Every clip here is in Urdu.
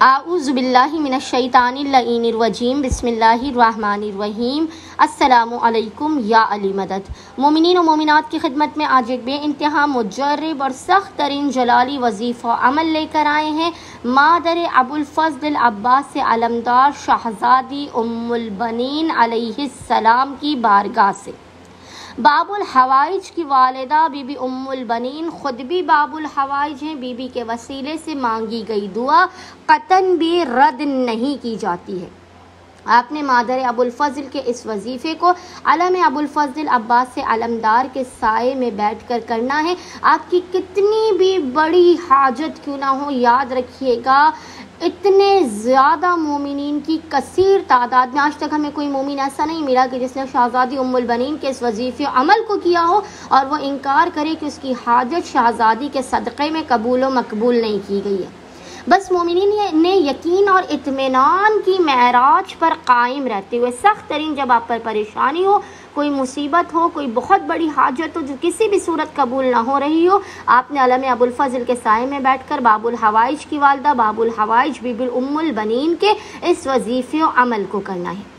اعوذ باللہ من الشیطان اللعین الرجیم بسم اللہ الرحمن الرحیم السلام علیکم یا علی مدد۔ مومنین و مومنات کی خدمت میں آج ایک بے انتہا مجرب اور سخت ترین جلالی وظیفہ عمل لے کر آئے ہیں مادر ابوالفضل عباس علمدار شہزادی ام البنین علیہ السلام کی بارگاہ سے۔ باب الحوائج کی والدہ بی بی ام البنین خود بھی باب الحوائج ہیں۔ بی بی کے وسیلے سے مانگی گئی دعا قطعاً بھی رد نہیں کی جاتی ہے۔ آپ نے مادر ابوالفضل کے اس وظیفے کو علم ابوالفضل عباس علمدار کے سائے میں بیٹھ کر کرنا ہے۔ آپ کی کتنی بھی بڑی حاجت کیوں نہ ہو، یاد رکھیے گا اتنے زیادہ مومنین کی کثیر تعداد میں آج تک ہمیں کوئی مومن ایسا نہیں ملا کہ جس نے شہزادی ام البنین کے اس وظیفے عمل کو کیا ہو اور وہ انکار کرے کہ اس کی حاجت شہزادی کے صدقے میں قبول و مقبول نہیں کی گئی ہے۔ بس مومنین نے یقین اور اطمینان کی معراج پر قائم رہتے ہوئے سخت ترین جب آپ پر پریشانی ہو، کوئی مصیبت ہو، کوئی بہت بڑی حاجت ہو جو کسی بھی صورت قبول نہ ہو رہی ہو، آپ نے علم ابوالفضل کے سائے میں بیٹھ کر باب الحوائج کی والدہ باب الحوائج بی بی ام البنین کے اس وظیفے و عمل کو کرنا ہے۔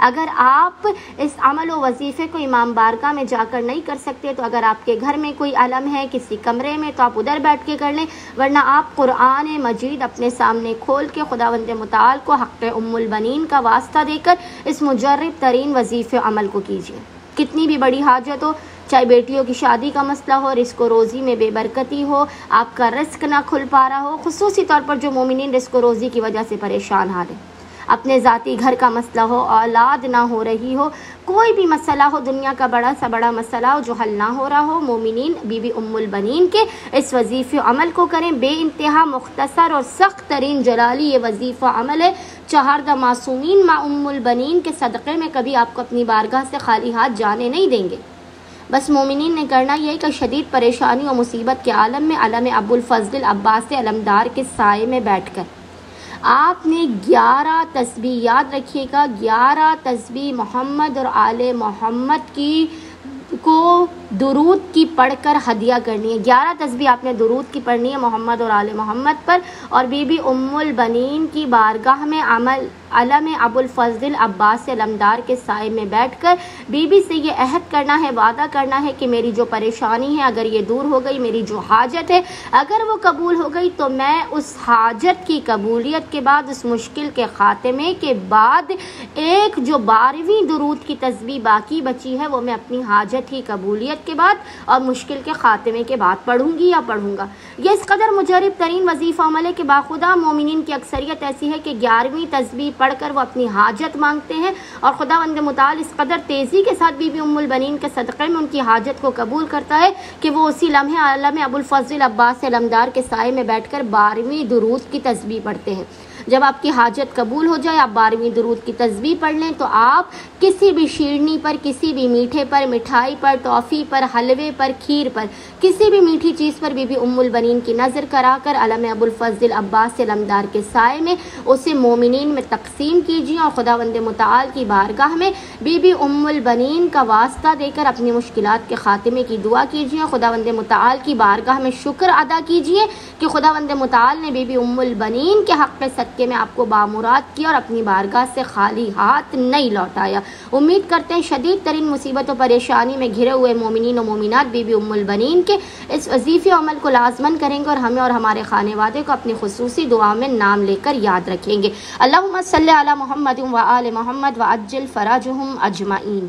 اگر آپ اس عمل و وظیفے کو امام بارگاہ میں جا کر نہیں کر سکتے تو اگر آپ کے گھر میں کوئی علم ہے کسی کمرے میں تو آپ ادھر بیٹھ کے کر لیں، ورنہ آپ قرآن مجید اپنے سامنے کھول کے خداوند متعال کو حق ام البنین کا واسطہ دے کر اس مجرب ترین وظیفے عمل کو کیجیے۔ کتنی بھی بڑی حاجت ہو، چاہے بیٹیوں کی شادی کا مسئلہ ہو، رزق و روزی میں بے برکتی ہو، آپ کا رزق نہ کھل پا رہا ہو، خصوصی طور پر جو مومنین رزق و روزی کی وجہ سے پریشان حال ہیں، اپنے ذاتی گھر کا مسئلہ ہو، اولاد نہ ہو رہی ہو، کوئی بھی مسئلہ ہو، دنیا کا بڑا سا بڑا مسئلہ ہو جو حل نہ ہو رہا ہو، مومنین بی بی ام البنین کے اس وظیفے عمل کو کریں۔ بے انتہا مختصر اور سخت ترین جلالی یہ وظیفہ عمل ہے۔ چہاردہ معصومین ماں ام البنین کے صدقے میں کبھی آپ کو اپنی بارگاہ سے خالی ہاتھ جانے نہیں دیں گے۔ بس مومنین نے کرنا یہ کہ شدید پریشانی و مصیبت کے عالم میں علم ابوالفضل عباس علمدار کے سائے میں بیٹھ کر آپ نے 11 تسبیح، یاد رکھیے گا 11 تسبیح محمد اور آل محمد کی کو درود کی پڑھ کر ہدیہ کرنی ہے۔ 11 تسبیح آپ نے درود کی پڑھنی ہے محمد اور آل محمد پر، اور بی بی ام البنین کی بارگاہ میں علم ابوالفضل عباس علمدار کے سائے میں بیٹھ کر بی بی سے یہ عہد کرنا ہے، وعدہ کرنا ہے کہ میری جو پریشانی ہے اگر یہ دور ہو گئی، میری جو حاجت ہے اگر وہ قبول ہو گئی تو میں اس حاجت کی قبولیت کے بعد، اس مشکل کے خاتمے کے بعد ایک جو 12ویں درود کی تسبیح باقی بچی ہے وہ میں اپنی حاجت کی قبولیت کے بعد اور مشکل کے خاتمے کے بعد پڑھوں گی یا پڑھوں گا۔ یہ اس قدر مجرب ترین وظیفہ عمل ہے کہ باخدا مومنین کی اکثریت ایسی ہے کہ 11ویں تسبیح پڑھ کر وہ اپنی حاجت مانگتے ہیں اور خداوند متعال اس قدر تیزی کے ساتھ بی بی ام البنین کے صدقے میں ان کی حاجت کو قبول کرتا ہے کہ وہ اسی لمحے علم ابوالفضل عباس علمدار کے سائے میں بیٹھ کر 12ویں درود کی تسبیح پڑھتے ہیں۔ جب آپ کی حاجت قبول ہو جائے، آپ 12ویں درود کی تسبیح پڑھ لیں تو آپ کسی بھی شیرنی پر، کسی بھی میٹھے پر، مٹھائی پر، ٹافی پر، حلوے پر، کھیر پر، کسی بھی میٹھی چیز پر بی بی ام البنین کی نظر کرا کر علم ابوالفضل عباس علمدار کے سائے میں اسے مومنین میں تقسیم کیجیے اور خداوند متعال کی بارگاہ میں بی بی ام البنین کا واسطہ دے کر اپنی مشکلات کے خاتمے کی دعا کیجیے۔ خداوند متعال کی بارگاہ میں شکر ادا کیجیے کہ خداوند متعال نے بی بی ام البنین کے حق کہ میں آپ کو بامراد کیا اور اپنی بارگاہ سے خالی ہاتھ نہیں لوٹایا۔ امید کرتے ہیں شدید ترین مصیبت و پریشانی میں گھرے ہوئے مومنین و مومنات بی بی ام البنین کے اس وظیفے عمل کو لازمن کریں گے اور ہمیں اور ہمارے خانے وادے کو اپنی خصوصی دعا میں نام لے کر یاد رکھیں گے۔ اللہم صلی علی محمد و آل محمد وعجل فرجہم اجمعین۔